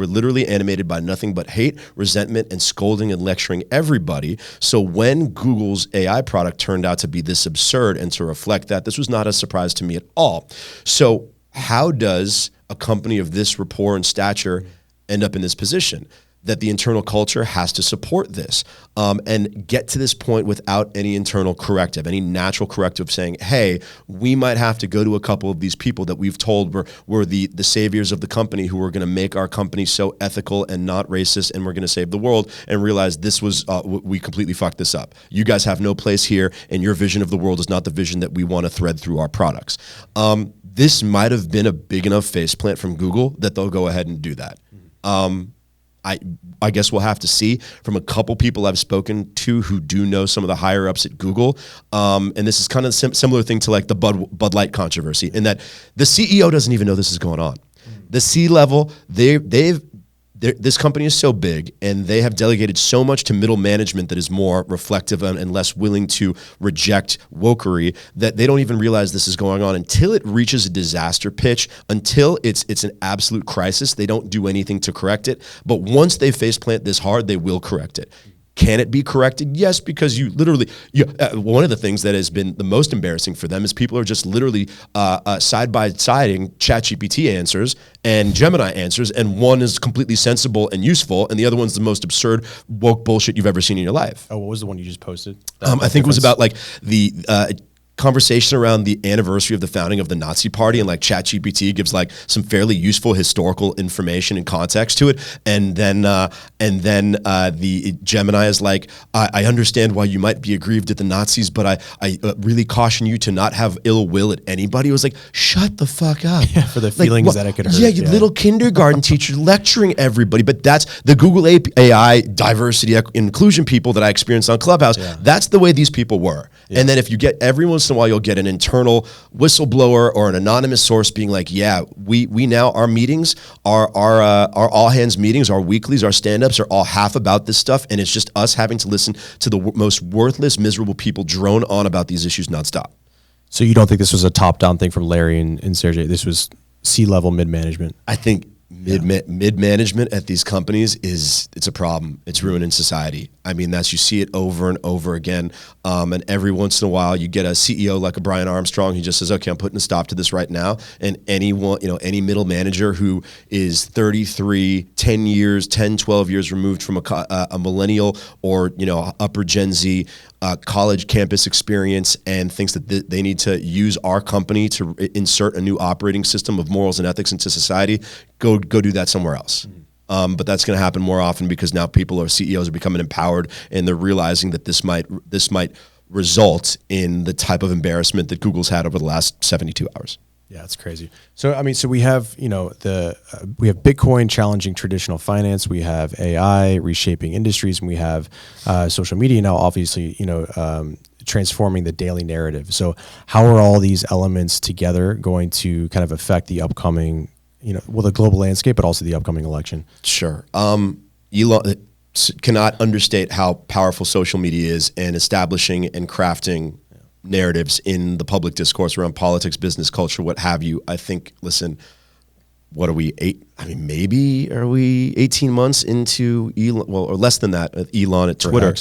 literally animated by nothing but hate, resentment, and scolding and lecturing everybody. So when Google's AI product turned out to be this absurd and to reflect that, this was not a surprise to me at all. So how does a company of this rapport and stature end up in this position? That the internal culture has to support this and get to this point without any internal corrective, any natural corrective saying, hey, we might have to go to a couple of these people that we've told were the saviors of the company, who are going to make our company so ethical and not racist, and we're going to save the world, and realize this was, we completely fucked this up. You guys have no place here, and your vision of the world is not the vision that we want to thread through our products. This might have been a big enough faceplant from Google that they'll go ahead and do that. I guess we'll have to see from a couple people I've spoken to who do know some of the higher ups at Google. And this is kind of a similar thing to like the Bud Light controversy, in that the CEO doesn't even know this is going on. The C-level, this company is so big, and they have delegated so much to middle management that is more reflective and less willing to reject wokery, that they don't even realize this is going on until it reaches a disaster pitch, until it's an absolute crisis. They don't do anything to correct it. But once they faceplant this hard, they will correct it. Can it be corrected? Yes, because one of the things that has been the most embarrassing for them is people are just literally side-by-siding ChatGPT answers and Gemini answers, and one is completely sensible and useful, and the other one's the most absurd, woke bullshit you've ever seen in your life. Oh, what was the one you just posted? I think it was about like the conversation around the anniversary of the founding of the Nazi Party, and like ChatGPT gives like some fairly useful historical information and context to it, and then the Gemini is like, I understand why you might be aggrieved at the Nazis, but I really caution you to not have ill will at anybody. It was like, shut the fuck up. Yeah, for the feelings that it could hurt. Yeah, you little kindergarten teacher lecturing everybody. But that's the Google AI diversity inclusion people that I experienced on Clubhouse. Yeah. That's the way these people were. Yeah. And then if you get every once in a while, you'll get an internal whistleblower or an anonymous source being like, yeah, we now, our meetings, our all hands meetings, our weeklies, our stand-ups are all half about this stuff, and it's just us having to listen to the most worthless, miserable people drone on about these issues nonstop. So you don't think this was a top-down thing from Larry and Sergey? This was C-level mid-management? I think mid-management at these companies it's a problem. It's ruining society. I mean, you see it over and over again. And every once in a while you get a CEO like a Brian Armstrong who just says, okay, I'm putting a stop to this right now. And any middle manager who is 33, 12 years removed from a millennial or, upper Gen Z college campus experience and thinks that they need to use our company to insert a new operating system of morals and ethics into society, go do that somewhere else. But that's going to happen more often because now CEOs are becoming empowered, and they're realizing that this might result in the type of embarrassment that Google's had over the last 72 hours. Yeah, it's crazy. So we have we have Bitcoin challenging traditional finance, we have AI reshaping industries, and we have social media now, obviously transforming the daily narrative. So how are all these elements together going to kind of affect the upcoming, the global landscape, but also the upcoming election? Sure. Elon cannot understate how powerful social media is in establishing and crafting narratives in the public discourse around politics, business, culture, what have you. I think, listen, what are we, maybe are we 18 months into Elon, or less than that, Elon at Twitter.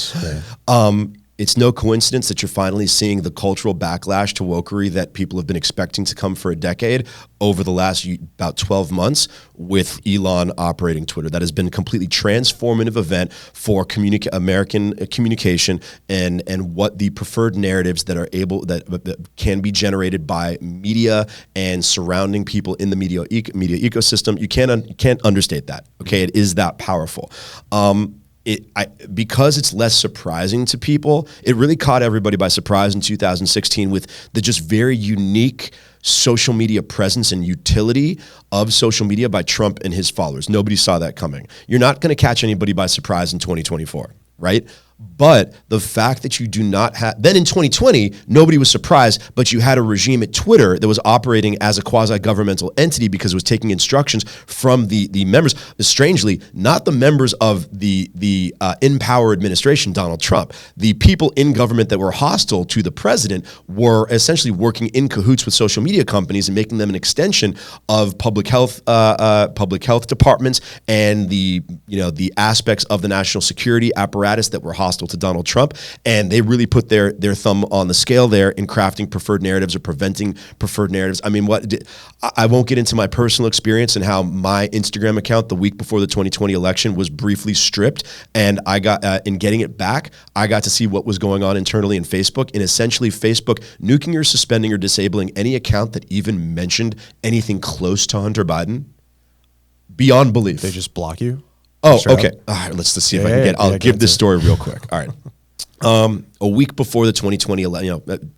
it's no coincidence that you're finally seeing the cultural backlash to wokery that people have been expecting to come for a decade over the last about 12 months with Elon operating Twitter. That has been a completely transformative event for American communication and what the preferred narratives that are that can be generated by media and surrounding people in the media ecosystem. You can't understate that. Okay, it is that powerful. Because it's less surprising to people, it really caught everybody by surprise in 2016 with the just very unique social media presence and utility of social media by Trump and his followers. Nobody saw that coming. You're not going to catch anybody by surprise in 2024, right? But the fact that you do not have, then in 2020, nobody was surprised, but you had a regime at Twitter that was operating as a quasi-governmental entity because it was taking instructions from the members, strangely, not the members of the in-power administration, Donald Trump. The people in government that were hostile to the president were essentially working in cahoots with social media companies and making them an extension of public health departments and the aspects of the national security apparatus that were hostile to Donald Trump, and they really put their thumb on the scale there in crafting preferred narratives or preventing preferred narratives. I mean, I won't get into my personal experience and how my Instagram account the week before the 2020 election was briefly stripped, and I got in getting it back, I got to see what was going on internally in Facebook, and essentially Facebook nuking or suspending or disabling any account that even mentioned anything close to Hunter Biden. Beyond belief. They just block you? Oh, okay. All right, let's see if I can get. I'll give this story real quick. All right. A week before the 2020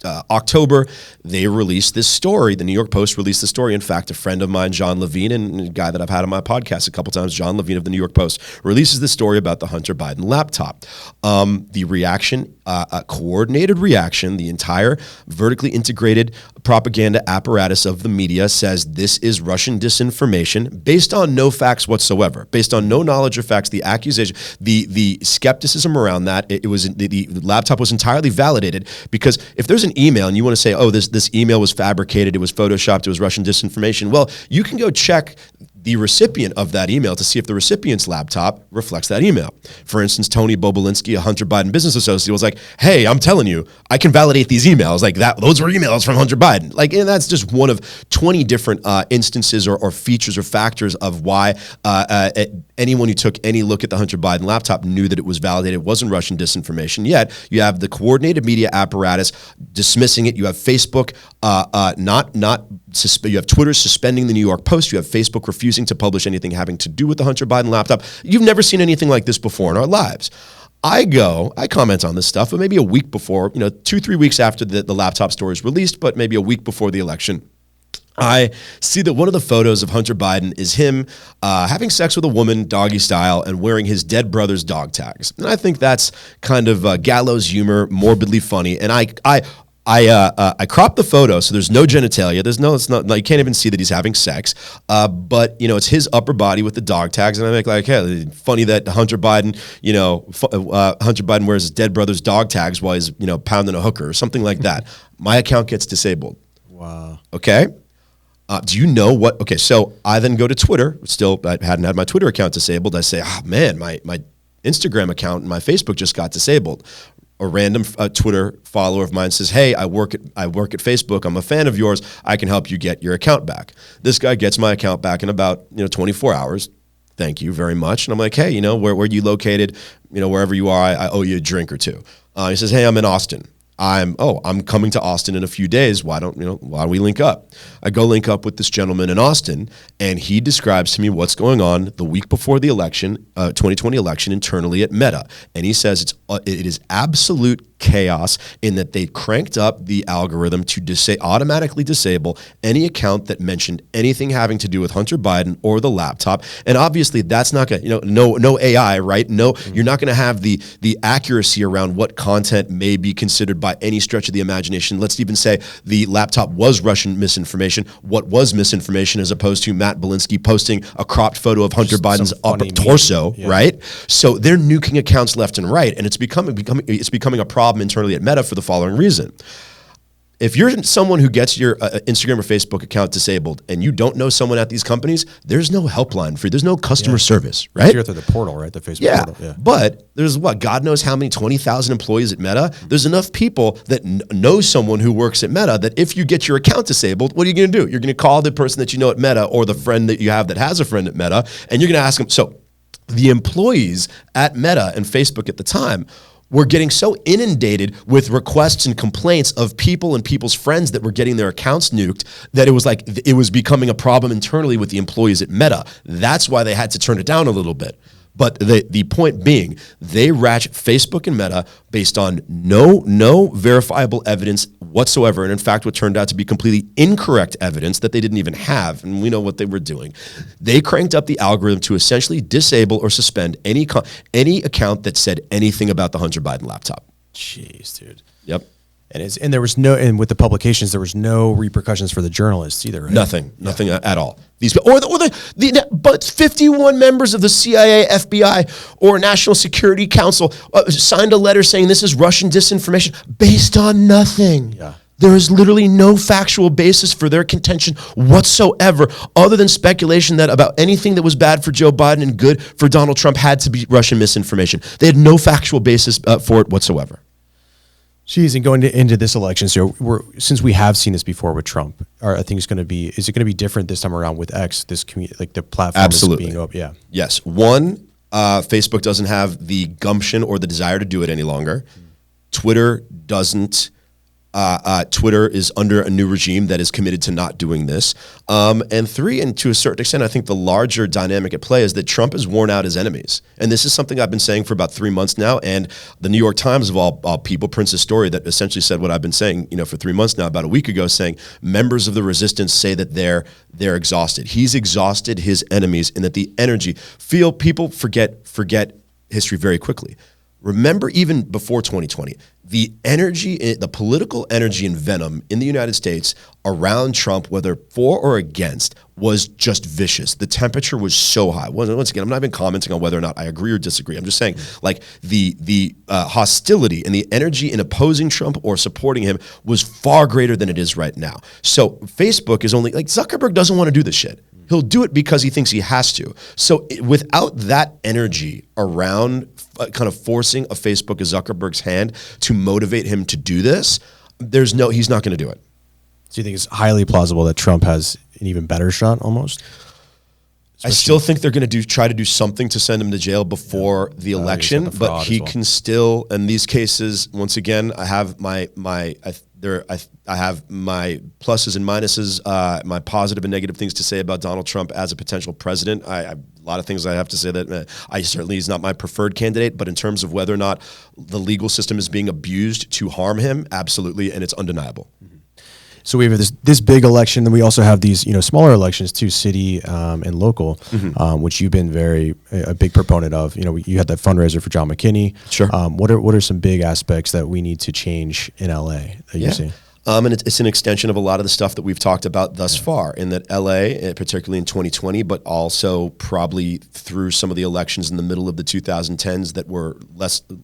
October, they released this story. The New York Post released the story. In fact, a friend of mine, John Levine, and a guy that I've had on my podcast a couple times, John Levine of the New York Post, releases this story about the Hunter Biden laptop. The reaction, a coordinated reaction, the entire vertically integrated propaganda apparatus of the media says this is Russian disinformation based on no facts whatsoever, based on no knowledge or facts. The accusation, the skepticism around that, it was the laptop was entirely validated, because if there's an email and you want to say, oh, this email was fabricated, it was photoshopped, it was Russian disinformation, well, you can go check the recipient of that email to see if the recipient's laptop reflects that email. For instance, Tony Bilinsky, a Hunter Biden business associate, was like, hey, I'm telling you, I can validate these emails. Like that, those were emails from Hunter Biden. Like, and that's just one of 20 different instances or features or factors of why anyone who took any look at the Hunter Biden laptop knew that it was validated. It wasn't Russian disinformation. Yet you have the coordinated media apparatus dismissing it. You have Facebook you have Twitter suspending the New York Post. You have Facebook refusing to publish anything having to do with the Hunter Biden laptop. You've never seen anything like this before in our lives. I comment on this stuff, but maybe a week before, 2-3 weeks after the laptop story is released, but maybe a week before the election, I see that one of the photos of Hunter Biden is him having sex with a woman, doggy style, and wearing his dead brother's dog tags. And I think that's kind of gallows humor, morbidly funny. And I cropped the photo, so there's no genitalia. It's not, you can't even see that he's having sex. But it's his upper body with the dog tags, and I make like, hey, funny that Hunter Biden, Hunter Biden wears his dead brother's dog tags while he's, pounding a hooker or something like that. My account gets disabled. Wow. Okay. Do you know what? Okay, so I then go to Twitter. Still, I hadn't had my Twitter account disabled. I say, oh man, my Instagram account and my Facebook just got disabled. A random Twitter follower of mine says, hey, I work at Facebook. I'm a fan of yours. I can help you get your account back. This guy gets my account back in about 24 hours. Thank you very much. And I'm like, hey, where are you located? Wherever you are, I owe you a drink or two. He says, hey, I'm in Austin. I'm coming to Austin in a few days. Why don't we link up? I go link up with this gentleman in Austin, and he describes to me what's going on the week before the election, 2020 election, internally at Meta. And he says it is absolute chaos in that they cranked up the algorithm to automatically disable any account that mentioned anything having to do with Hunter Biden or the laptop. And obviously that's not going to, no AI, right? No, you're not going to have the accuracy around what content may be considered by any stretch of the imagination. Let's even say the laptop was Russian misinformation. What was misinformation as opposed to Matt Bilinsky posting a cropped photo of Hunter Biden's upper torso, right? So they're nuking accounts left and right, and it's becoming a problem internally at Meta for the following reason. If you're someone who gets your Instagram or Facebook account disabled and you don't know someone at these companies, there's no helpline for you. There's no customer service, right? You're through the portal, right? The Facebook portal. Yeah. But there's God knows how many 20,000 employees at Meta. There's enough people that know someone who works at Meta that if you get your account disabled, what are you going to do? You're going to call the person that you know at Meta or the friend that you have that has a friend at Meta, and you're going to ask them. So the employees at Meta and Facebook at the time were getting so inundated with requests and complaints of people and people's friends that were getting their accounts nuked that it was like it was becoming a problem internally with the employees at Meta. That's why they had to turn it down a little bit. But the point being, they ratchet Facebook and Meta based on no verifiable evidence whatsoever. And in fact, what turned out to be completely incorrect evidence that they didn't even have. And we know what they were doing. They cranked up the algorithm to essentially disable or suspend any account that said anything about the Hunter Biden laptop. Jeez, dude. Yep. And there was with the publications, there was no repercussions for the journalists either, right? Nothing at all. But 51 members of the CIA, FBI, or National Security Council signed a letter saying this is Russian disinformation based on nothing. Yeah. There is literally no factual basis for their contention whatsoever, other than speculation that about anything that was bad for Joe Biden and good for Donald Trump had to be Russian misinformation. They had no factual basis for it whatsoever. Geez, and going into this election, so since we have seen this before with Trump, are things going to be? Is it going to be different this time around with X? This like the platform Absolutely. is being open. Yeah. Yes. One, Facebook doesn't have the gumption or the desire to do it any longer. Twitter doesn't. Twitter is under a new regime that is committed to not doing this. And three, and to a certain extent, I think the larger dynamic at play is that Trump has worn out his enemies. And this is something I've been saying for about 3 months now. And the New York Times, of all people, prints a story that essentially said what I've been saying, for 3 months now, about a week ago, saying members of the resistance say that they're exhausted. He's exhausted his enemies, and that the energy, people forget history very quickly. Remember, even before 2020, the energy, the political energy and venom in the United States around Trump, whether for or against, was just vicious. The temperature was so high. Once again, I'm not even commenting on whether or not I agree or disagree. I'm just saying, like, the hostility and the energy in opposing Trump or supporting him was far greater than it is right now. So Facebook is only, like, Zuckerberg doesn't want to do this shit. He'll do it because he thinks he has to. So without that energy around kind of forcing a Facebook, a Zuckerberg's hand to motivate him to do this, he's not going to do it. So you think it's highly plausible that Trump has an even better shot almost? I still think they're going to try to do something to send him to jail before the election, but he can still, in these cases, once again, I have my pluses and minuses, my positive and negative things to say about Donald Trump as a potential president. A lot of things I have to say that he's not my preferred candidate, but in terms of whether or not the legal system is being abused to harm him, absolutely, and it's undeniable. Mm-hmm. So we have this big election, then we also have these smaller elections too, city and local, which you've been a big proponent of. You had that fundraiser for John McKinney. Sure. What are some big aspects that we need to change in LA that you see? And it's an extension of a lot of the stuff that we've talked about thus far, in that LA, particularly in 2020, but also probably through some of the elections in the middle of the 2010s that were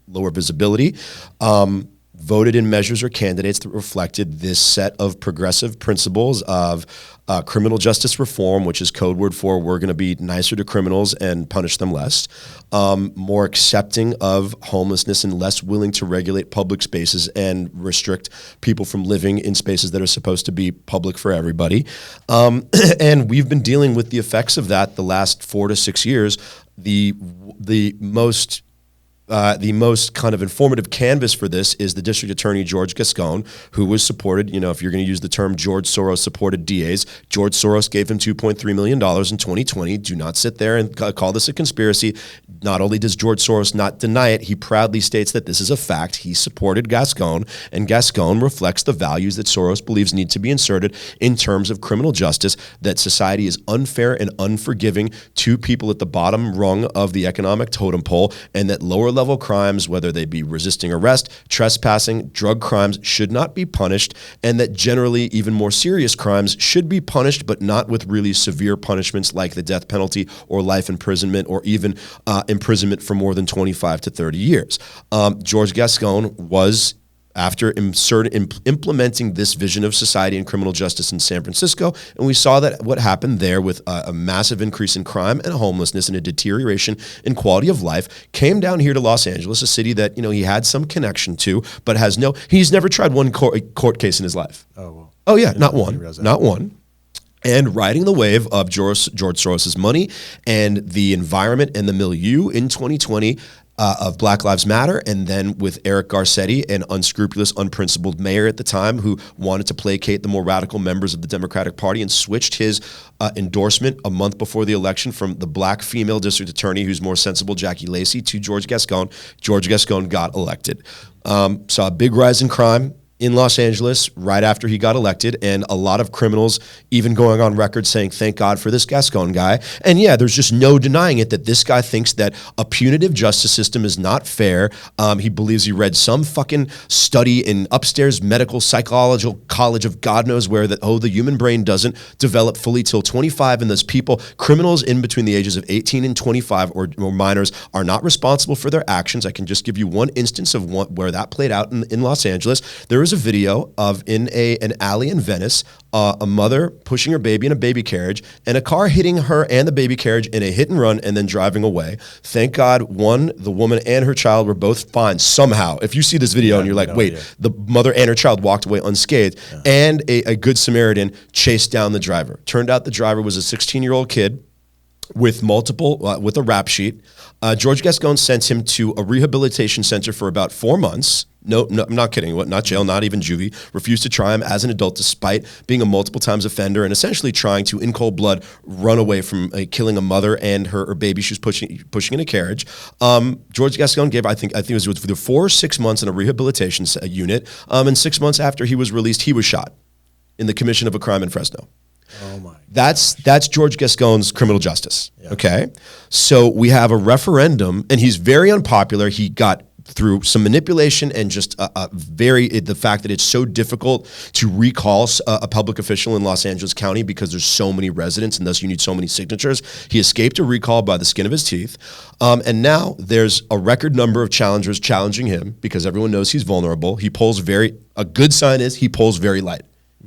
lower visibility, voted in measures or candidates that reflected this set of progressive principles of criminal justice reform, which is code word for we're going to be nicer to criminals and punish them less, more accepting of homelessness and less willing to regulate public spaces and restrict people from living in spaces that are supposed to be public for everybody. And we've been dealing with the effects of that the last 4 to 6 years. The most kind of informative canvas for this is the district attorney, George Gascon, who was supported, if you're going to use the term George Soros supported DAs, George Soros gave him $2.3 million in 2020. Do not sit there and call this a conspiracy. Not only does George Soros not deny it, he proudly states that this is a fact. He supported Gascon, and Gascon reflects the values that Soros believes need to be inserted in terms of criminal justice, that society is unfair and unforgiving to people at the bottom rung of the economic totem pole, and that lower level crimes, whether they be resisting arrest, trespassing, drug crimes, should not be punished, and that generally even more serious crimes should be punished, but not with really severe punishments like the death penalty or life imprisonment or even imprisonment for more than 25 to 30 years. George Gascon was after implementing this vision of society and criminal justice in San Francisco. And we saw that what happened there with a massive increase in crime and homelessness and a deterioration in quality of life came down here to Los Angeles, a city that, he had some connection to, but he's never tried one court case in his life. Oh, well. Oh yeah, not one. And riding the wave of George Soros's money and the environment and the milieu in 2020 of Black Lives Matter, and then with Eric Garcetti, an unscrupulous, unprincipled mayor at the time who wanted to placate the more radical members of the Democratic Party and switched his endorsement a month before the election from the black female district attorney who's more sensible, Jackie Lacey, to George Gascon. George Gascon got elected. Saw a big rise in crime in Los Angeles right after he got elected, and a lot of criminals even going on record saying, thank God for this Gascon guy. And yeah, there's just no denying it that this guy thinks that a punitive justice system is not fair. He believes he read some fucking study in upstairs medical psychological college of God knows where that, the human brain doesn't develop fully till 25, and those criminals in between the ages of 18 and 25 or minors are not responsible for their actions. I can just give you one instance of where that played out in Los Angeles. There was a video of in an alley in Venice, a mother pushing her baby in a baby carriage and a car hitting her and the baby carriage in a hit and run and then driving away. Thank God, the woman and her child were both fine somehow. If you see this video and you're like, the mother and her child walked away unscathed, and a good Samaritan chased down the driver. Turned out the driver was a 16-year-old kid with with a rap sheet. George Gascon sent him to a rehabilitation center for about 4 months. No, I'm not kidding. Not jail, not even juvie. Refused to try him as an adult despite being a multiple times offender and essentially trying to, in cold blood, run away from killing a mother and her baby she was pushing in a carriage. George Gascon gave, I think it was for 4 or 6 months in a rehabilitation unit. And 6 months after he was released, he was shot in the commission of a crime in Fresno. Oh my! That's George Gascon's criminal justice. Yeah. Okay, so we have a referendum, and he's very unpopular. He got through some manipulation and just the fact that it's so difficult to recall a public official in Los Angeles County because there's so many residents and thus you need so many signatures. He escaped a recall by the skin of his teeth, and now there's a record number of challengers challenging him because everyone knows he's vulnerable. A good sign is he polls very light.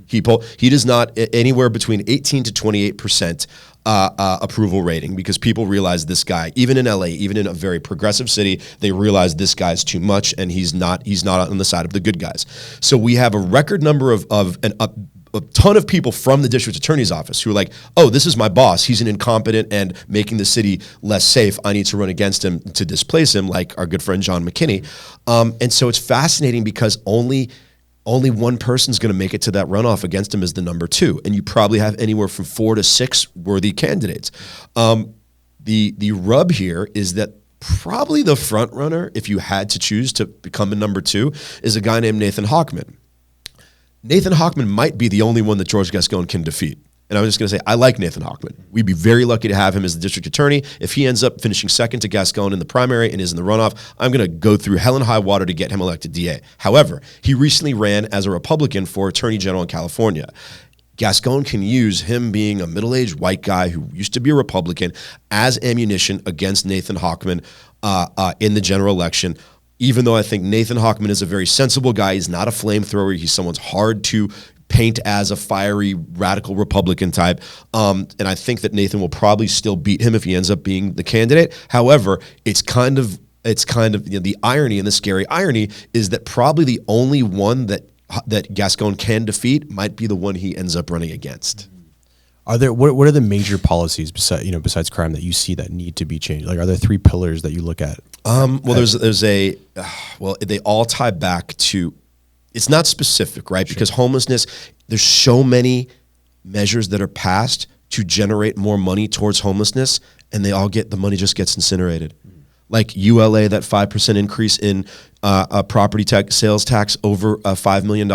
He does not anywhere between 18 to 28% approval rating because people realize this guy, even in LA, even in a very progressive city, they realize this guy's too much and he's not on the side of the good guys. So we have a record number of a ton of people from the district attorney's office who are like, oh, this is my boss. He's an incompetent and making the city less safe. I need to run against him to displace him, like our good friend John McKinney. And so it's fascinating because only one person's going to make it to that runoff against him as the number 2, and you probably have anywhere from 4 to 6 worthy candidates. The rub here is that probably the front runner, if you had to choose to become a number 2, is a guy named Nathan Hochman. Nathan Hochman might be the only one that George Gascon can defeat. And I was just going to say, I like Nathan Hochman. We'd be very lucky to have him as the district attorney. If he ends up finishing second to Gascon in the primary and is in the runoff, I'm going to go through hell and high water to get him elected DA. However, he recently ran as a Republican for attorney general in California. Gascon can use him being a middle-aged white guy who used to be a Republican as ammunition against Nathan Hochman in the general election. Even though I think Nathan Hochman is a very sensible guy, he's not a flamethrower. He's someone's hard to paint as a fiery radical Republican type. And I think that Nathan will probably still beat him if he ends up being the candidate. However, it's kind of the irony, and the scary irony is that probably the only one that Gascon can defeat might be the one he ends up running against. What are the major policies besides crime that you see that need to be changed? Like, are there 3 pillars that you look at? They all tie back to. It's not specific, right? Sure. Because homelessness, there's so many measures that are passed to generate more money towards homelessness, and the money just gets incinerated. Like ULA, that 5% increase in property sales tax over $5 million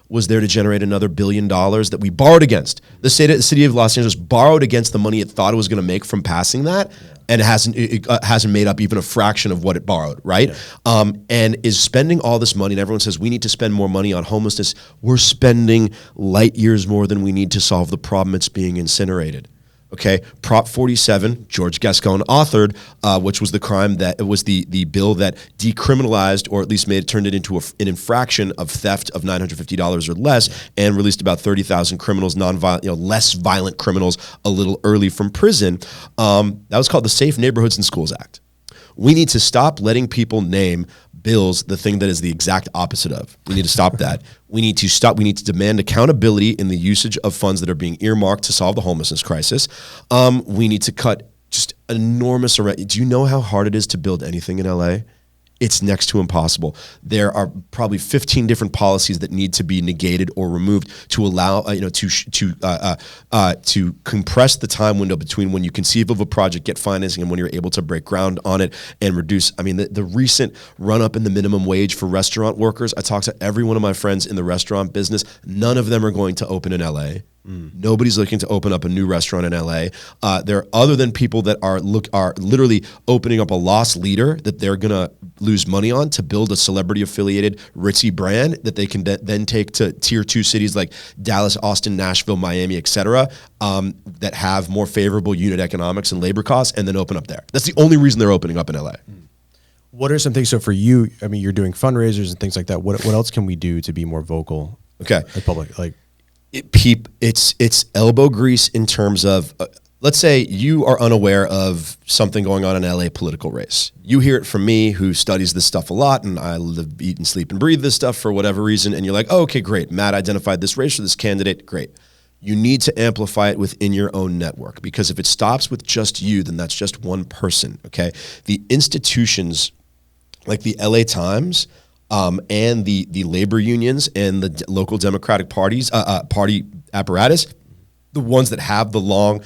was there to generate another $1 billion that we borrowed against. The city of Los Angeles borrowed against the money it thought it was going to make from passing that. Yeah. And it hasn't made up even a fraction of what it borrowed, right? Yeah. And is spending all this money, and everyone says we need to spend more money on homelessness. We're spending light years more than we need to solve the problem. It's being incinerated. Okay, Prop 47, George Gascon authored, which was the crime that it was the bill that decriminalized, or at least turned it into an infraction of theft of $950 or less, and released about 30,000 criminals, less violent criminals, a little early from prison. That was called the Safe Neighborhoods and Schools Act. We need to stop letting people name bills the thing that is the exact opposite of. We need to stop that. We need to demand accountability in the usage of funds that are being earmarked to solve the homelessness crisis. We need to cut just enormous array. Do you know how hard it is to build anything in LA? It's next to impossible. There are probably 15 different policies that need to be negated or removed to allow to compress the time window between when you conceive of a project, get financing, and when you're able to break ground on it and reduce. I mean, the recent run up in the minimum wage for restaurant workers. I talked to every one of my friends in the restaurant business. None of them are going to open in LA. Nobody's looking to open up a new restaurant in LA. There, other than people that are literally opening up a loss leader that they're gonna lose money on to build a celebrity-affiliated ritzy brand that they can then take to tier 2 cities like Dallas, Austin, Nashville, Miami, etc. That have more favorable unit economics and labor costs, and then open up there. That's the only reason they're opening up in LA. What are some things? So for you, I mean, you're doing fundraisers and things like that. What else can we do to be more vocal? Okay, in public, like. It's elbow grease in terms of, let's say you are unaware of something going on in LA political race. You hear it from me, who studies this stuff a lot, and I live, eat, and sleep and breathe this stuff for whatever reason, and you're like, oh, okay, great. Matt identified this race for this candidate, great. You need to amplify it within your own network, because if it stops with just you, then that's just one person, okay? The institutions like the LA Times, and the labor unions and the local Democratic parties, party apparatus, the ones that have the long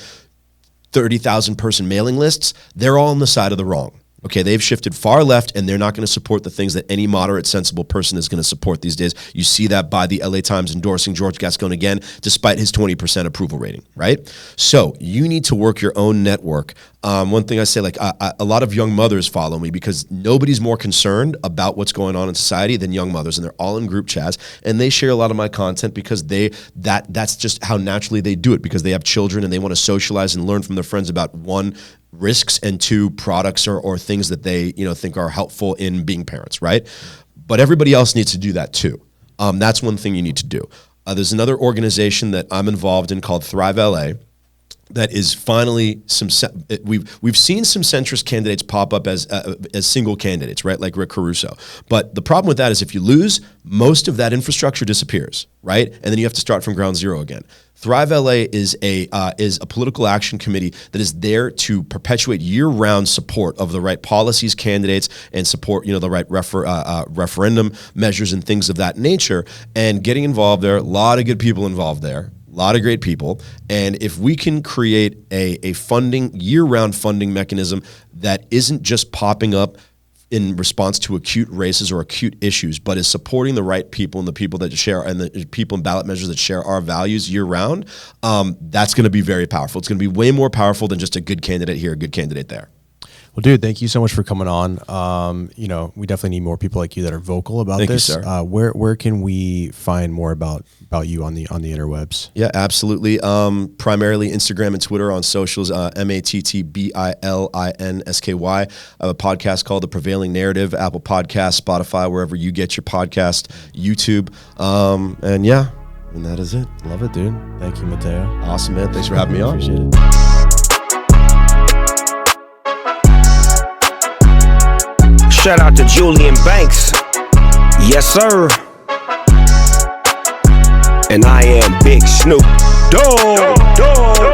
30,000 person mailing lists, they're all on the side of the wrong. Okay, they've shifted far left, and they're not going to support the things that any moderate, sensible person is going to support these days. You see that by the LA Times endorsing George Gascon again, despite his 20% approval rating, right? So you need to work your own network. One thing I say, like a lot of young mothers follow me because nobody's more concerned about what's going on in society than young mothers, and they're all in group chats, and they share a lot of my content because that's just how naturally they do it, because they have children and they want to socialize and learn from their friends about one, risks, and two, products or things that they think are helpful in being parents, right? But everybody else needs to do that too. That's one thing you need to do. There's another organization that I'm involved in called Thrive LA. That is finally we've seen some centrist candidates pop up as single candidates, right? Like Rick Caruso. But the problem with that is if you lose, most of that infrastructure disappears, right? And then you have to start from ground zero again. Thrive LA is a political action committee that is there to perpetuate year-round support of the right policies, candidates, and support the right referendum measures and things of that nature. And getting involved there, a lot of good people involved there. A lot of great people, and if we can create a funding, year-round funding mechanism that isn't just popping up in response to acute races or acute issues, but is supporting the right people and the people that share, and the people and ballot measures that share our values year-round, that's going to be very powerful. It's going to be way more powerful than just a good candidate here, a good candidate there. Well, dude, thank you so much for coming on. We definitely need more people like you that are vocal about this. Thank you, sir. Where can we find more about you on the interwebs? Yeah, absolutely. Primarily Instagram and Twitter on socials, MattBilinski. I have a podcast called The Prevailing Narrative, Apple Podcasts, Spotify, wherever you get your podcast, YouTube. And that is it. Love it, dude. Thank you, Matteo. Awesome, man. Thanks for having me on. Appreciate it. Shout out to Julian Banks. Yes, sir. And I am Big Snoop Dogg.